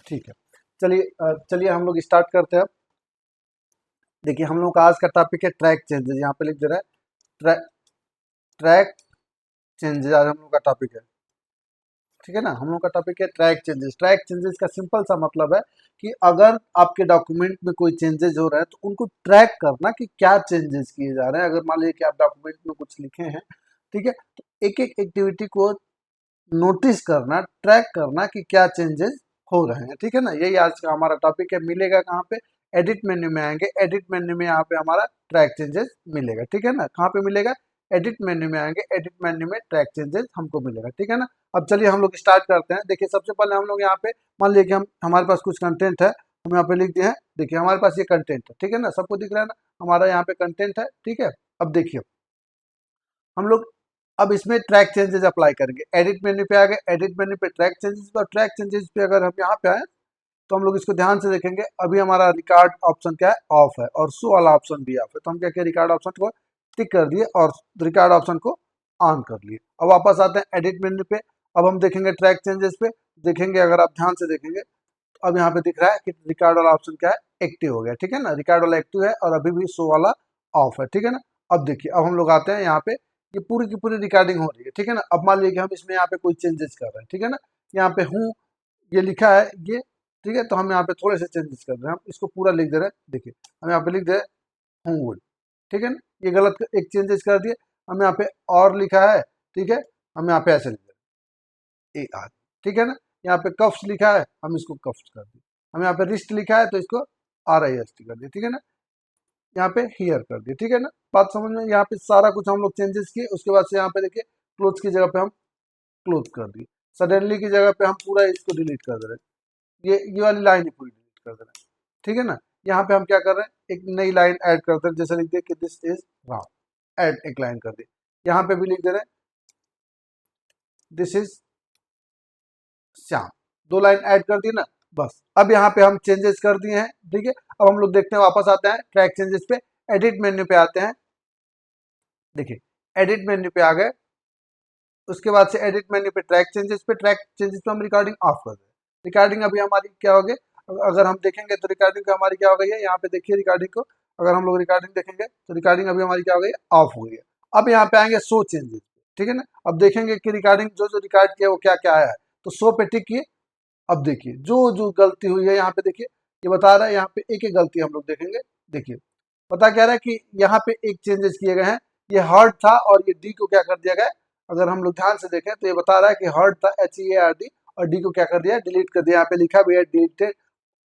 ठीक है, चलिए हम लोग स्टार्ट करते हैं। देखिए हम लोग का आज का टॉपिक है ट्रैक चेंजेस। यहाँ पे लिख दे रहा है ट्रैक चेंजेस आज हम लोग का टॉपिक है। ठीक है ना, हम लोग का टॉपिक है ट्रैक चेंजेस। ट्रैक चेंजेस का सिंपल सा मतलब है कि अगर आपके डॉक्यूमेंट में कोई चेंजेस हो रहे हैं तो उनको ट्रैक करना कि क्या चेंजेस किए जा रहे हैं। अगर मान लीजिए कि आप डॉक्यूमेंट में कुछ लिखे हैं, ठीक है, तो एक एक एक्टिविटी को नोटिस करना, ट्रैक करना कि क्या चेंजेस हो रहे हैं। ठीक है ना, यही आज का हमारा टॉपिक है। मिलेगा कहाँ पे? एडिट मेन्यू में आएंगे, एडिट मेन्यू में यहाँ पे हमारा ट्रैक चेंजेस मिलेगा। ठीक है ना, कहाँ पे मिलेगा? एडिट मेन्यू में आएंगे, एडिट मेन्यू में ट्रैक चेंजेस हमको मिलेगा। ठीक है ना, अब चलिए हम लोग स्टार्ट करते हैं। देखिए सबसे पहले हम लोग यहाँ पे मान लीजिए कि हमारे पास कुछ कंटेंट है, हम यहाँ पे लिख दिए हैं। देखिए हमारे पास ये कंटेंट है, ठीक है ना, सबको दिख रहा है ना, हमारा यहाँ पे कंटेंट है। ठीक है, अब देखिए हम लोग अब इसमें ट्रैक चेंजेस अप्लाई करेंगे। एडिट मेन्यू पे आ गए, एडिट मेन्यू पे ट्रैक चेंजेस, और ट्रैक चेंजेस पे अगर हम यहाँ पे आए तो हम लोग इसको ध्यान से देखेंगे। अभी हमारा रिकॉर्ड ऑप्शन क्या है? ऑफ है, और शो वाला ऑप्शन भी ऑफ है। तो हम क्या किए? रिकॉर्ड ऑप्शन को टिक कर दिए और रिकॉर्ड ऑप्शन को ऑन कर लिए। अब वापस आते हैं एडिट मेन्यू पे। अब हम देखेंगे ट्रैक चेंजेस पे। देखेंगे, अगर आप ध्यान से देखेंगे तो अब यहाँ पे दिख रहा है कि रिकॉर्ड वाला ऑप्शन क्या है? एक्टिव हो गया। ठीक है ना, रिकॉर्ड वाला एक्टिव है और अभी भी शो वाला ऑफ है। ठीक है ना, अब देखिए अब हम लोग आते हैं यहाँ पे, ये पूरी की पूरी रिकॉर्डिंग हो रही है। ठीक है ना, अब मान लीजिए कि हम इसमें यहाँ पे कोई चेंजेस कर रहे हैं। ठीक है ना, यहाँ पे हूँ ये लिखा है ये, ठीक है, तो हम यहाँ पे थोड़े से चेंजेस कर रहे हैं। हम इसको पूरा लिख दे रहे हैं। देखिए हम यहाँ पे लिख दे रहे हैं हूँ वुड। ठीक है ना, ये गलत एक चेंजेस कर दिए। हम यहाँ पे और लिखा है, ठीक है, हम यहाँ पे ऐसे लिख दे रहे हैं ए आर। ठीक है ना, यहाँ पे कफ्स लिखा है, हम इसको कफ्स कर दिए। हम यहाँ पे रिस्ट लिखा है तो इसको आर आई एस टी कर दिए। ठीक है ना, यहाँ पे हियर कर दिए। ठीक है ना, बात समझ में? यहाँ पे सारा कुछ हम लोग चेंजेस किए। उसके बाद से यहाँ पे देखिए क्लोज की जगह पे हम क्लोज कर दिए, सडनली की जगह पे हम पूरा इसको डिलीट कर दे रहे हैं। ये वाली लाइन ही पूरी डिलीट कर दे रहे हैं। ठीक है ना, यहाँ पे हम क्या कर रहे हैं? एक नई लाइन ऐड करते हैं। जैसे लिख दिए कि दिस इज राम, ऐड एक लाइन कर दी। यहाँ पे भी लिख दे रहे हैं दिस इज श्याम, दो लाइन ऐड कर दी ना, बस। अब यहाँ पे हम चेंजेस कर दिए हैं। ठीक है, अब हम लोग देखते हैं, वापस आते हैं ट्रैक चेंजेस पे, एडिट मेन्यू पे आते हैं। देखिए एडिट मेन्यू पे आ गए, उसके बाद से एडिट मेन्यू पे ट्रैक चेंजेस पे हम रिकॉर्डिंग ऑफ कर दें। रिकॉर्डिंग अभी हमारी क्या हो गई? अगर हम देखेंगे तो रिकॉर्डिंग हमारी क्या हो गई है? यहाँ पे देखिए रिकॉर्डिंग को, अगर हम लोग रिकॉर्डिंग देखेंगे तो रिकॉर्डिंग अभी हमारी क्या हो गई है? ऑफ हो गई है। अब यहाँ पे आएंगे शो चेंजेस। ठीक है ना, अब देखेंगे कि रिकॉर्डिंग जो जो रिकॉर्ड किया वो क्या क्या आया है। तो शो पे टिक किए। अब देखिए जो जो गलती हुई है यहाँ पे देखिए, ये बता रहा है यहाँ पे एक एक गलती हम लोग देखेंगे। देखिए पता क्या रहा है कि यहाँ पे एक चेंजेस किए गए हैं, ये हर्ट था और ये डी को क्या कर दिया गया है? अगर हम लोग ध्यान से देखें तो ये बता रहा है कि हर्ट था HEARD, और डी को क्या कर दिया? डिलीट कर दिया। यहाँ पे लिखा भी है डिलीटेड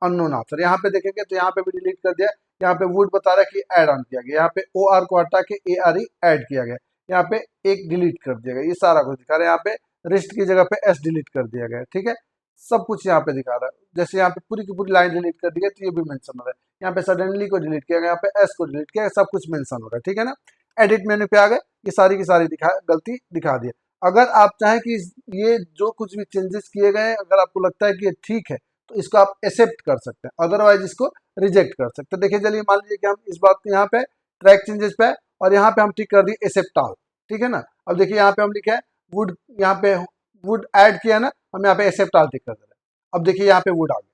अननोन ऑथर। यहाँ पे देखेंगे तो यहाँ पे भी डिलीट कर दिया। यहाँ पे वुड बता रहा है कि ऐड ऑन किया गया, यहाँ पे OR को हटा के ARE ऐड किया गया, यहाँ पे एक डिलीट कर दिया गया। ये सारा कुछ दिखा रहा है। यहाँ पे रिस्ट की जगह पे S डिलीट कर दिया गया। ठीक है, सब कुछ यहाँ पे दिखा रहा है। जैसे यहाँ पे पूरी की पूरी लाइन डिलीट कर दी है तो ये भी मेंशन हो रहा है। यहाँ पे सडनली को डिलीट किया गया, यहाँ पे S को डिलीट किया गया, सब कुछ मेंशन हो रहा है। ठीक है ना, एडिट मेन्यू पे आ गए, ये सारी की सारी गलती दिखा दी है। अगर आप चाहें कि ये जो कुछ भी चेंजेस किए गए हैं, अगर आपको लगता है कि ये ठीक है तो इसको आप एक्सेप्ट कर सकते हैं, अदरवाइज इसको रिजेक्ट कर सकते हैं। देखिए चलिए मान लीजिए कि हम इस बात को यहाँ पे ट्रैक चेंजेस पे और यहाँ पे हम टिक कर दिए एक्सेप्ट ऑल। ठीक है ना, अब देखिए यहाँ पे हम लिखे हैं वुड, यहाँ पे वुड ऐड किया ना, हम यहाँ पे एक्सेप्ट ऑल टिक कर दे रहे हैं। अब देखिए यहाँ पे वुड आ गया।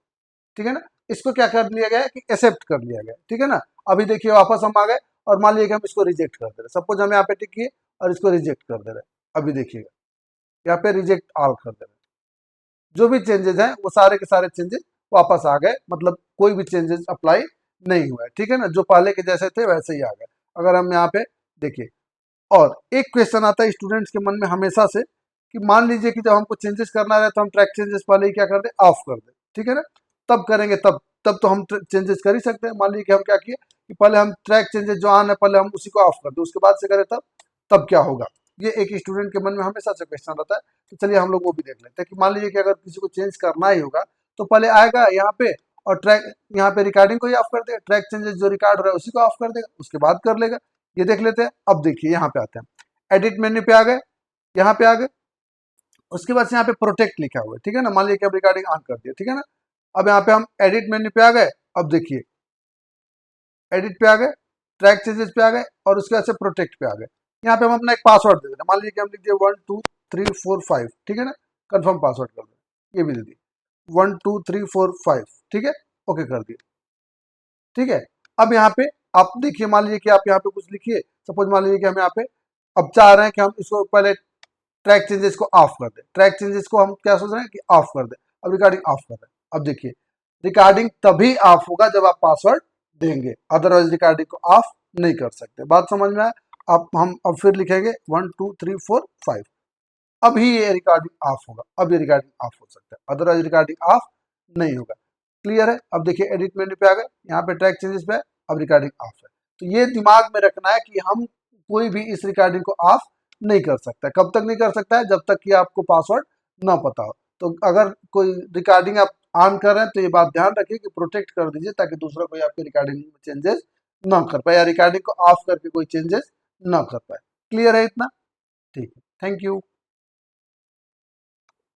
ठीक है ना, इसको क्या कर लिया गया है कि एक्सेप्ट कर लिया गया। ठीक है ना, अभी देखिए वापस हम आ गए और मान लीजिए कि हम इसको रिजेक्ट कर दे रहे हैं। सपोज हम यहाँ पे टिक किए और इसको रिजेक्ट कर दे रहे हैं। अभी देखिएगा यहाँ पे रिजेक्ट ऑल कर दे रहे हैं। जो भी चेंजेस हैं वो सारे के सारे चेंजेस वापस आ गए, मतलब कोई भी चेंजेस अप्लाई नहीं हुआ है। ठीक है ना, जो पहले के जैसे थे वैसे ही आ गए। अगर हम यहाँ पे देखिए, और एक क्वेश्चन आता है स्टूडेंट्स के मन में हमेशा से कि मान लीजिए कि जब हमको चेंजेस करना रहे तो हम ट्रैक चेंजेस पहले ही क्या कर दे? ऑफ कर दे। ठीक है ना, तब करेंगे, तब तो हम चेंजेस कर ही सकते हैं। मान लीजिए कि हम क्या किए कि पहले हम ट्रैक चेंजेस जो ऑन है पहले हम उसी को ऑफ कर दे, उसके बाद से करें तब क्या होगा? ये एक स्टूडेंट के मन में हमेशा से क्वेश्चन रहता है। तो चलिए हम लोग वो भी देख लेते हैं कि मान लीजिए कि अगर किसी को चेंज करना ही होगा तो पहले आएगा यहाँ पे और ट्रैक, यहाँ पे रिकॉर्डिंग को ही ऑफ कर देगा, ट्रैक चेंजेस जो रिकॉर्ड हो रहा है उसी को ऑफ कर देगा, उसके बाद कर लेगा। ये देख लेते हैं। अब देखिए यहाँ पे आते हैं, एडिट मेन्यू पे आ गए, यहाँ पे आ गए, उसके बाद से यहाँ पे प्रोटेक्ट लिखा हुआ है। ठीक है ना, मान लीजिए कि अब रिकॉर्डिंग ऑन कर दिया। ठीक है ना, अब यहाँ पे हम एडिट मेन्यू पे आ गए। अब देखिए एडिट पे आ गए, ट्रैक चेंजेस पे आ गए और उसके बाद से प्रोटेक्ट पे आ गए। यहाँ पे हम अपना एक पासवर्ड दे दें। मान लीजिए कि हम लिख दिए 1 2 3 4 5। ठीक है ना, कंफर्म पासवर्ड कर दें, ये भी दे दिए। 1 2 3 4 5, ठीक है, ओके कर दिए। ठीक है, अब यहाँ पे आप देखिए, मान लीजिए कि आप यहाँ पे कुछ लिखिए, सपोज मान लीजिए कि हम यहाँ पे अब चाह रहे हैं कि हम इसको पहले ट्रैक चेंजेस को ऑफ कर दें। ट्रैक चेंजेस को हम क्या सोच रहे हैं कि ऑफ कर दें। अब रिकॉर्डिंग ऑफ कर रहे हैं। अब देखिए, रिकॉर्डिंग तभी ऑफ होगा जब आप पासवर्ड देंगे, अदरवाइज रिकॉर्डिंग को ऑफ नहीं कर सकते। बात समझ में आए? अब हम अब फिर लिखेंगे 1 2 3 4 5, अभी ये रिकॉर्डिंग ऑफ होगा, अब ये रिकॉर्डिंग ऑफ हो सकता है, अदरवाइज रिकॉर्डिंग ऑफ नहीं होगा। क्लियर है? अब देखिए एडिट मेन्यू पे आ गए, यहाँ पे ट्रैक चेंजेस पे है, अब रिकॉर्डिंग ऑफ है। तो ये दिमाग में रखना है कि हम कोई भी इस रिकॉर्डिंग को ऑफ नहीं कर सकता। कब तक नहीं कर सकता है? जब तक कि आपको पासवर्ड ना पता हो। तो अगर कोई रिकॉर्डिंग आप ऑन कर रहे हैं तो ये बात ध्यान रखिए कि प्रोटेक्ट कर दीजिए, ताकि दूसरा कोई आपकी रिकॉर्डिंग में चेंजेस ना कर पाए, या रिकॉर्डिंग को ऑफ करके कोई चेंजेस ना कर पाए। क्लियर है इतना? ठीक है, थैंक यू।